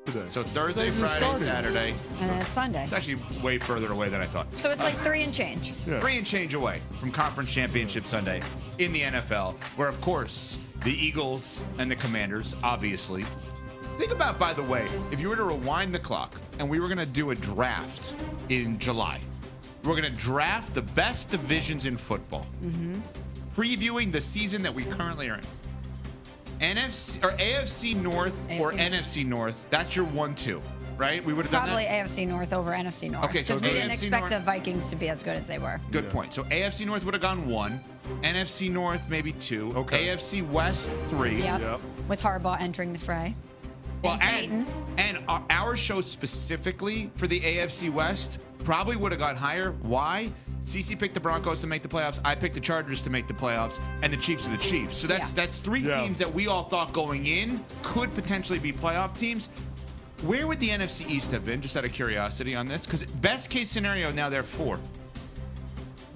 today. So Thursday, Friday, Saturday. And then it's Sunday. It's actually way further away than I thought. So it's like 3 and change. Yeah. 3 and change away from Conference Championship Sunday in the NFL, where, of course, the Eagles and the Commanders, obviously. Think about, by the way, if you were to rewind the clock and we were going to do a draft in July, we're going to draft the best divisions in football, previewing the season that we currently are in. NFC or AFC North or NFC North, that's your 1-2, right? We would have done Probably that? AFC North over NFC North. Okay, so because we didn't AFC expect North- the Vikings to be as good as they were. Good point. So AFC North would have gone 1, NFC North maybe 2, Okay. AFC West 3. Yep. With Harbaugh entering the fray. Well, Peyton. and our show specifically for the AFC West probably would have gone higher. Why? CC picked the Broncos to make the playoffs. I picked the Chargers to make the playoffs, and the Chiefs are the Chiefs. So that's 3 teams that we all thought going in could potentially be playoff teams. Where would the NFC East have been, just out of curiosity on this? Because best case scenario, now they're 4.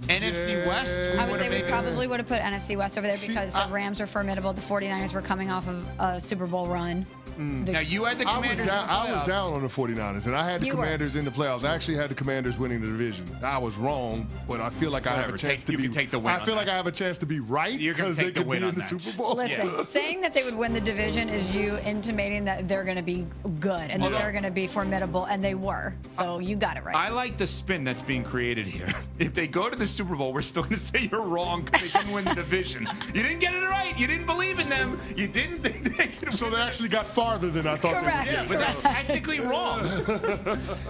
NFC West, I would say we probably would have put NFC West over there because the Rams were formidable. The 49ers were coming off of a Super Bowl run. Now, you had the Commanders I was down on the 49ers, and I had the Commanders in the playoffs. I actually had the Commanders winning the division. I was wrong, but I feel like I have a chance to be. You can take the win. I feel like I have a chance to be right because they could be in the Super Bowl. Listen, saying that they would win the division is you intimating that they're going to be good and that they're going to be formidable, and they were. So you got it right. I like the spin that's being created here. If they go to the Super Bowl, we're still going to say you're wrong because they didn't win the division. You didn't get it right. You didn't believe in them. You didn't think they could. So they actually got farther than I thought. Correct. Yeah, but that's technically wrong.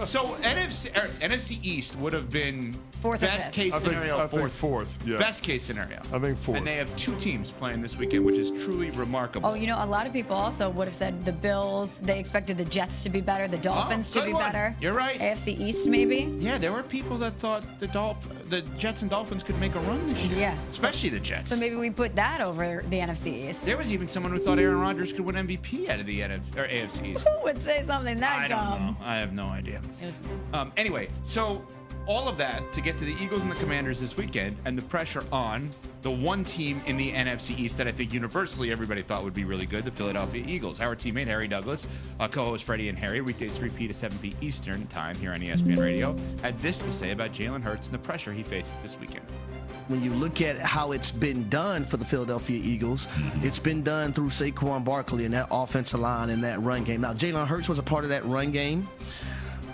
So NFC East would have been Fourth or best fifth. case scenario. I think fourth. Yeah. Best case scenario. I think fourth. And they have 2 teams playing this weekend, which is truly remarkable. Oh, a lot of people also would have said the Bills. They expected the Jets to be better, the Dolphins to good be one. better. You're right. AFC East, maybe. Yeah, there were people that thought the Jets and Dolphins could make a run this year. Yeah. Especially the Jets. So maybe we put that over the NFC East. There was even someone who thought Aaron Rodgers could win MVP out of the AFC East. Who would say something that I dumb? don't know. I have no idea. It was Anyway, so all of that to get to the Eagles and the Commanders this weekend, and the pressure on the one team in the NFC East that I think universally everybody thought would be really good, the Philadelphia Eagles. Our teammate Harry Douglas, co-host Freddie and Harry, weekdays 3 to 7 p Eastern time here on ESPN Radio, had this to say about Jalen Hurts and the pressure he faces this weekend. When you look at how it's been done for the Philadelphia Eagles, it's been done through Saquon Barkley and that offensive line and that run game. Now, Jalen Hurts was a part of that run game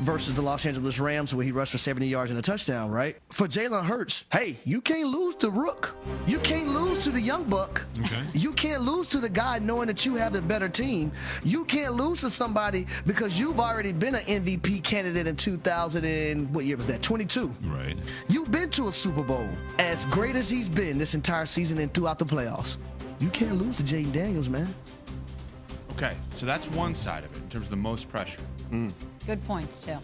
versus the Los Angeles Rams where he rushed for 70 yards and a touchdown, right? For Jalen Hurts, hey, you can't lose to Rook. You can't lose to the young buck. Okay. You can't lose to the guy knowing that you have the better team. You can't lose to somebody because you've already been an MVP candidate in 2000 and what year was that? 22. Right. You've been to a Super Bowl. As great as he's been this entire season and throughout the playoffs, you can't lose to Jayden Daniels, man. Okay, so that's one side of it in terms of the most pressure. good points, too.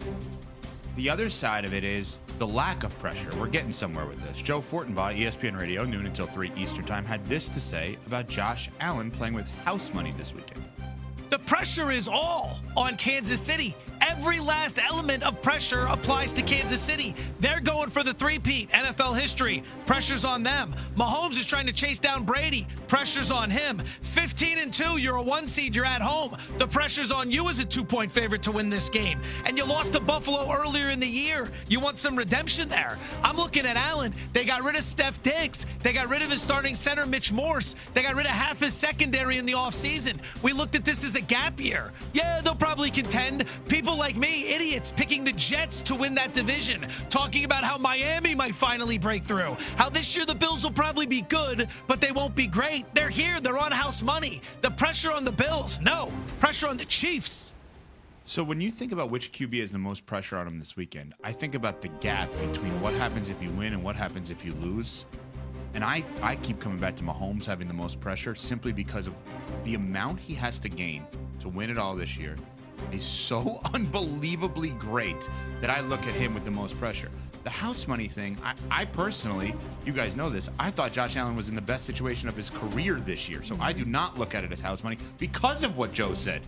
The other side of it is the lack of pressure. We're getting somewhere with this. Joe Fortenbaugh, ESPN Radio, noon until 3 Eastern Time, had this to say about Josh Allen playing with house money this weekend. The pressure is all on Kansas City. Every last element of pressure applies to Kansas City. They're going for the three-peat, NFL history. Pressure's on them. Mahomes is trying to chase down Brady. Pressure's on him. 15-2, you're a 1 seed, you're at home. The pressure's on you as a 2-point favorite to win this game. And you lost to Buffalo earlier in the year. You want some redemption there. I'm looking at Allen. They got rid of Steph Diggs. They got rid of his starting center, Mitch Morse. They got rid of half his secondary in the offseason. We looked at this as a gap year. Yeah, they'll probably contend. People like me, idiots, picking the Jets to win that division, talking about how Miami might finally break through, how this year the Bills will probably be good, but they won't be great. They're here. They're on house money. The pressure on the Bills. No, pressure on the Chiefs. So when you think about which QB has the most pressure on him this weekend, I think about the gap between what happens if you win and what happens if you lose. And I keep coming back to Mahomes having the most pressure simply because of the amount he has to gain to win it all this year. He's so unbelievably great that I look at him with the most pressure. The house money thing, I personally, you guys know this, I thought Josh Allen was in the best situation of his career this year. So I do not look at it as house money because of what Joe said.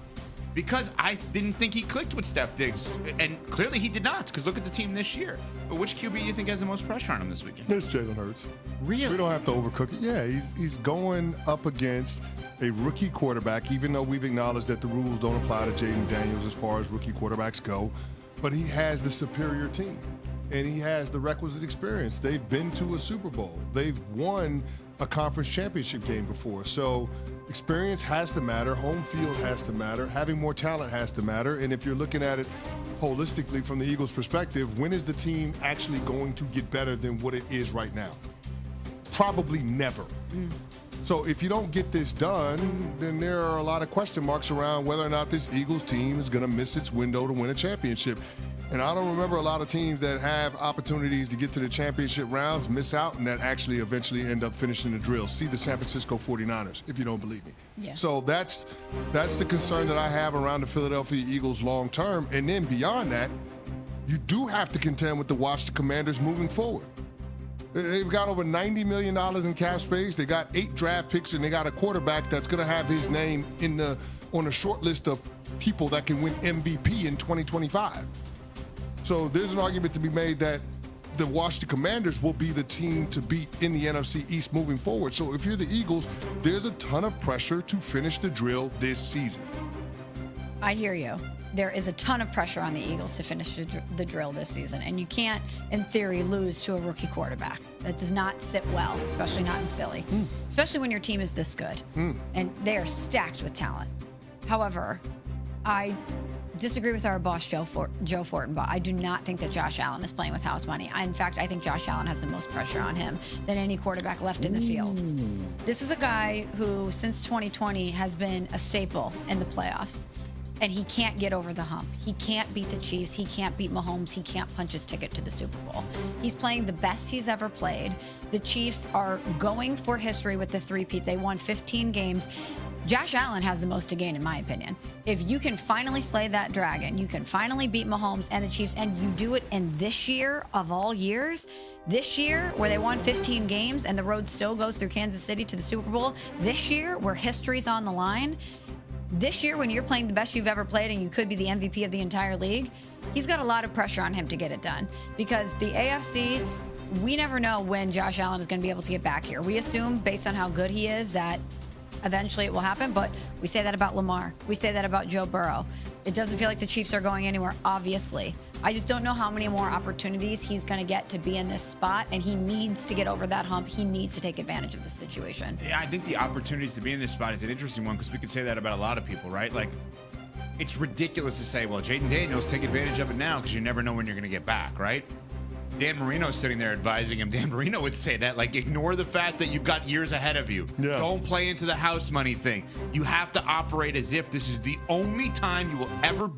because I didn't think he clicked with Steph Diggs, and clearly he did not, because look at the team this year. But which QB do you think has the most pressure on him this weekend? It's Jalen Hurts. Really? We don't have to overcook it. Yeah, he's going up against a rookie quarterback, even though we've acknowledged that the rules don't apply to Jayden Daniels as far as rookie quarterbacks go. But he has the superior team, and he has the requisite experience. They've been to a Super Bowl. They've won a conference championship game before. So experience has to matter. Home field has to matter. Having more talent has to matter. And if you're looking at it holistically from the Eagles' perspective, when is the team actually going to get better than what it is right now? Probably never. So if you don't get this done, then there are a lot of question marks around whether or not this Eagles team is going to miss its window to win a championship. And I don't remember a lot of teams that have opportunities to get to the championship rounds, miss out, and that actually eventually end up finishing the drill. See the San Francisco 49ers, if you don't believe me. Yeah. So that's the concern that I have around the Philadelphia Eagles long term. And then beyond that, you do have to contend with the Washington Commanders moving forward. They've got over $90 million in cap space. They got 8 draft picks, and they got a quarterback that's going to have his name on a short list of people that can win MVP in 2025. So there's an argument to be made that the Washington Commanders will be the team to beat in the NFC East moving forward. So if you're the Eagles, there's a ton of pressure to finish the drill this season. I hear you. There is a ton of pressure on the Eagles to finish the drill this season, and you can't, in theory, lose to a rookie quarterback. That does not sit well, especially not in Philly, especially when your team is this good, and they are stacked with talent. However, I disagree with our boss, Joe Fortenbaugh. I do not think that Josh Allen is playing with house money. In fact, I think Josh Allen has the most pressure on him than any quarterback left in the field. This is a guy who, since 2020, has been a staple in the playoffs. And he can't get over the hump. He can't beat the Chiefs. He can't beat Mahomes. He can't punch his ticket to the Super Bowl. He's playing the best he's ever played. The Chiefs are going for history with the three-peat. They won 15 games. Josh Allen has the most to gain, in my opinion. If you can finally slay that dragon, you can finally beat Mahomes and the Chiefs, and you do it in this year of all years, this year where they won 15 games and the road still goes through Kansas City to the Super Bowl, this year where history's on the line, this year when you're playing the best you've ever played and you could be the MVP of the entire league, he's got a lot of pressure on him to get it done. Because the AFC, we never know when Josh Allen is going to be able to get back here. We assume, based on how good he is, that eventually it will happen, but we say that about Lamar. We say that about Joe Burrow. It doesn't feel like the Chiefs are going anywhere, obviously. I just don't know how many more opportunities he's going to get to be in this spot, and he needs to get over that hump. He needs to take advantage of the situation. Yeah, I think the opportunities to be in this spot is an interesting one, because we could say that about a lot of people, right? Like, it's ridiculous to say, well, Jayden Daniels, take advantage of it now because you never know when you're going to get back, right? Dan Marino's sitting there advising him. Dan Marino would say that, like, ignore the fact that you've got years ahead of you. Yeah. Don't play into the house money thing. You have to operate as if this is the only time you will ever